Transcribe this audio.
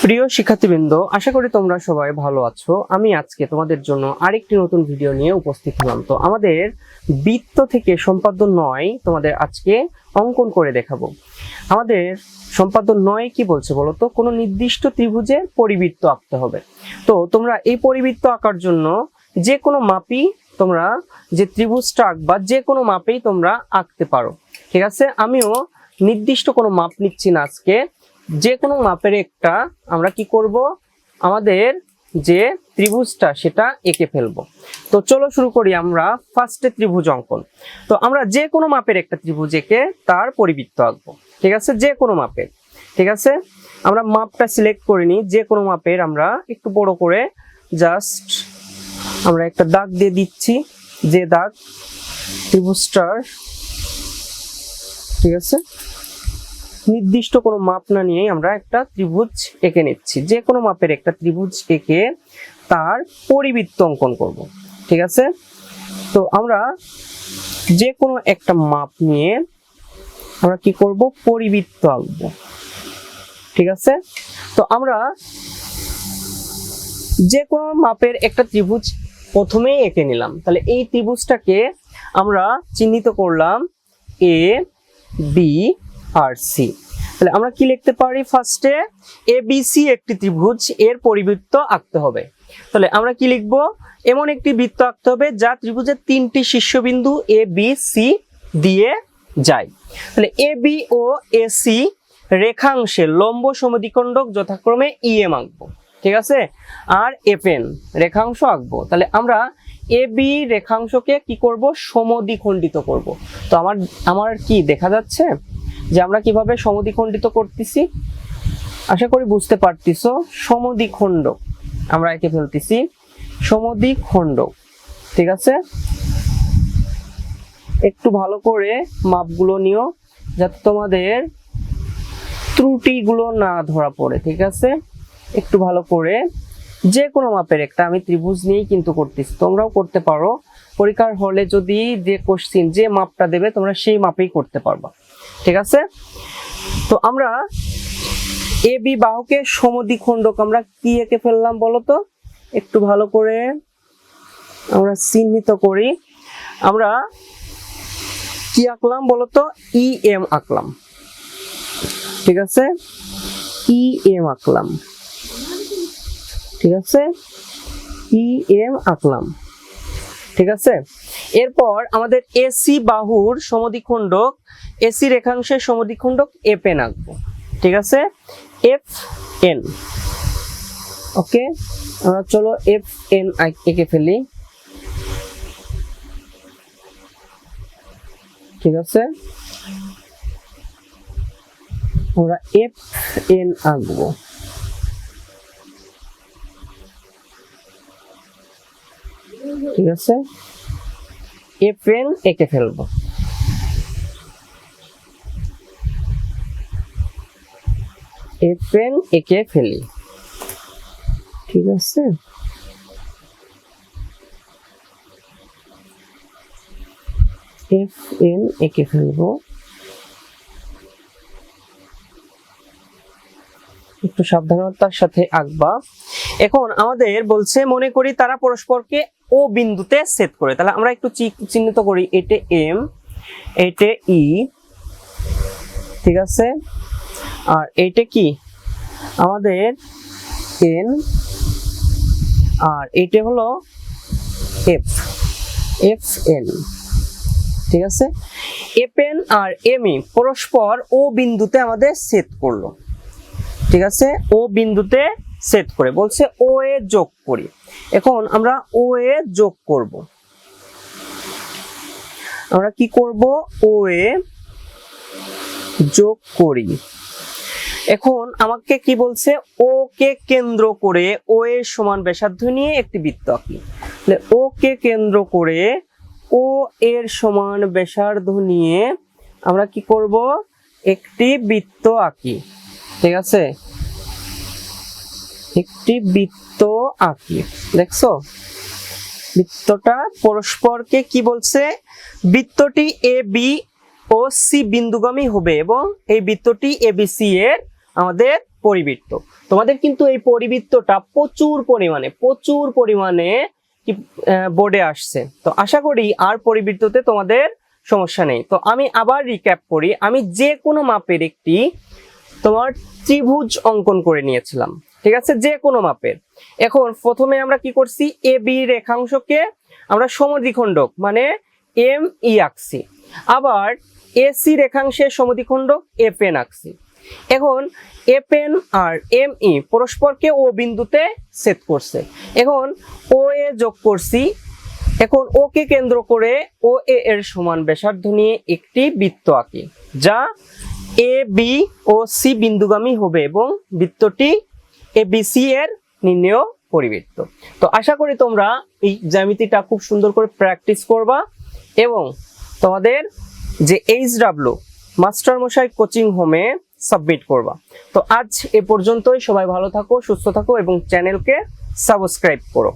প্রিয় শিক্ষার্থীবৃন্দ, আশা করি তোমরা সবাই ভালো আছো। আমি আজকে তোমাদের জন্য আরেকটি নতুন ভিডিও নিয়ে উপস্থিত হলাম। তো আমাদের বৃত্ত থেকে সম্পাদ্য 9 তোমাদের আজকে অঙ্কন করে দেখাবো। আমাদের সম্পাদ্য 9 কি বলছে বলো তো? কোনো নির্দিষ্ট ত্রিভুজের পরিবৃত্ত আঁকতে হবে। তো তোমরা এই পরিবৃত্ত আঁকার জন্য যে কোনো মাপই তোমরা যে ত্রিভুজটা আঁকবা যে কোনো মাপেই তোমরা আঁকতে পারো, ঠিক আছে? আমিও নির্দিষ্ট কোনো মাপ নিচ্ছি না আজকে, যে কোনো মাপের একটা আমরা কি করব, আমাদের যে ত্রিভুজটা সেটা এঁকে ফেলবো। তো চলো শুরু করি আমরা ফার্স্টে ত্রিভুজ অঙ্কন। তো আমরা যে কোনো মাপের একটা ত্রিভুজ এঁকে তার পরিবৃত্ত আঁকবো, ঠিক আছে? যে কোনো মাপের, ঠিক আছে? আমরা মাপটা সিলেক্ট করে নিই। যে কোনো মাপের আমরা একটু বড় করে জাস্ট আমরা একটা দাগ দিয়ে দিচ্ছি, যে দাগ ত্রিভুজটার, ঠিক আছে? নির্দিষ্ট কোনো মাপ না নিয়ে আমরা একটা ত্রিভুজ এঁকে নিচ্ছি। যে কোনো মাপের একটা ত্রিভুজ এঁকে তার পরিবৃত্ত অঙ্কন করব, ঠিক আছে? তো আমরা যে কোনো একটা মাপ নিয়ে আমরা কি করব, পরিবৃত্ত আঁকবো, ঠিক আছে? তো আমরা যে কোনো মাপের একটা ত্রিভুজ প্রথমেই এঁকে নিলাম। তাহলে এই ত্রিভুজটাকে আমরা চিহ্নিত করলাম এ, বি আর সি। তাহলে আমরা কি লিখতে পারি? ফার্স্টে এ বি সি একটি ত্রিভুজ, এর পরিবৃত্ত আঁকতে হবে। তাহলে আমরা কি লিখব? এমন একটি বৃত্ত আঁকতে হবে যা ত্রিভুজের তিনটি শীর্ষবিন্দু এ বি সি দিয়ে যায়। তাহলে A B O A C রেখাংশের লম্ব সমদ্বিখণ্ডক যথাক্রমে ইএম আঁকবো, ঠিক আছে? আর এফএন রেখাংশ আঁকবো। তাহলে আমরা এ বি রেখাংশকে কি করব, সমদ্বিখণ্ডিত করব। তো আমার কি দেখা যাচ্ছে যে আমরা কিভাবে সমদ্বিখণ্ডিত করতেছি? আশা করি বুঝতে পারতেছো। সমদ্বিখণ্ডক আমরা এঁকে ফেলতেছি, সমদ্বিখণ্ডক, ঠিক আছে? একটু ভালো করে মাপগুলো নিও যাতে তোমাদের ত্রুটিগুলো না ধরা পড়ে, ঠিক আছে? একটু ভালো করে যে কোনো মাপের একটা আমি ত্রিভুজ নিয়েই কিন্তু করতেছি, তোমরাও করতে পারো। পরীক্ষার হলে যদি যে কোশ্চিন যে মাপটা দেবে তোমরা সেই মাপেই করতে পারবা, ঠিক আছে? তো আমরা এ বি বাহুকে সমদ্বিখণ্ডক আমরা কি এঁকে ফেললাম বলো তো? একটু ভালো করে আমরা চিহ্নিত করি। আমরা কি আঁকলাম বলো তো? ই এম আঁকলাম, ঠিক আছে? ই এম আঁকলাম, ঠিক আছে? ই এম আঁকলাম, ঠিক আছে? এরপর আমাদের এসি বাহুর সমদ্বিখণ্ডক, এসি রেখাংশের সমদ্বিখণ্ডক এফ এন আঁকবো, ঠিক আছে? এফ এন, ওকে? আমরা চলো এফ এন এঁকে ফেলি, ঠিক আছে? আমরা এফ এন আঁকবো, ঠিক আছে? এফ এন এঁকে ফেলবো, এফ এন এঁকে ফেলি, ঠিক আছে? এফ এন এঁকে ফেলবো, একটু সাবধানতার সাথে আঁকবা। এখন আমাদের বলছে মনে করি তারা পরস্পরকে ও বিন্দুতে ছেদ করে। তাহলে আমরা একটু চিহ্নিত করি, এটা এম, এটা ই, ঠিক আছে? আর এটা কি আমাদের এন, আর এটা হলো এফ, এফ এন, ঠিক আছে? এফ এন আর এম ই পরস্পর ও বিন্দুতে আমাদের ছেদ করলো, ঠিক আছে? ও বিন্দুতে ছেদ করে বলছে ও এ যোগ করি। এখন আমরা ও এ যোগ করব। আমরা কি করব? ও এ যোগ করি। এখন আমাকে কি বলছে? ও কে কেন্দ্র করে ও এর সমান ব্যাসার্ধ নিয়ে একটি বৃত্ত আঁকি। তাহলে ও কে কেন্দ্র করে ও এর সমান ব্যাসার্ধ নিয়ে আমরা কি করব? একটি বৃত্ত আঁকি, ঠিক আছে? একটি বৃত্ত আঁকি। দেখছো বৃত্তটা পরস্পরকে কি বলছে? বৃত্তটি এ বি ও সি বিন্দুগামী হবে এবং এই বৃত্তটি এবিসি এর আমাদের পরিবৃত্ত। তোমাদের কিন্তু এই পরিবৃত্তটা প্রচুর পরিমাণে কি বোর্ডে আসছে। তো আশা করি আর পরিবৃত্ততে তোমাদের সমস্যা নেই। তো আমি আবার রিক্যাপ করি, আমি যে কোনো মাপের একটি তোমার ত্রিভুজ অঙ্কন করে নিয়েছিলাম, ঠিক আছে, যে কোনো মাপের। এখন প্রথমে আমরা কি করছি, এ বি রেখাংশকে আমরা সমদ্বিখণ্ডক মানে এম ই আঁকছি, আবার এসি রেখাংশের সমদ্বিখণ্ডক এফ এন আঁকছি। এখন এফ এন আর এম ই পরস্পরকে ও বিন্দুতে ছেদ করছে। এখন ও এ যোগ করছি। এখন ও কে কেন্দ্র করে ও এ এর সমান ব্যাসার্ধ নিয়ে একটি বৃত্ত আঁকি, যা এ বি ও সি বিন্দুগামী হবে এবং বৃত্তটি এ বি সি এর নির্ণেয় পরিবৃত্ত। তো আশা করি তোমরা এই জ্যামিতিটা খুব সুন্দর করে প্র্যাকটিস করবা এবং তোমাদের যে HW মাস্টার মশাই কোচিং হোমে সাবমিট করবা। তো আজ এ পর্যন্তই। সবাই ভালো থাকো, সুস্থ থাকো এবং চ্যানেলকে সাবস্ক্রাইব করো।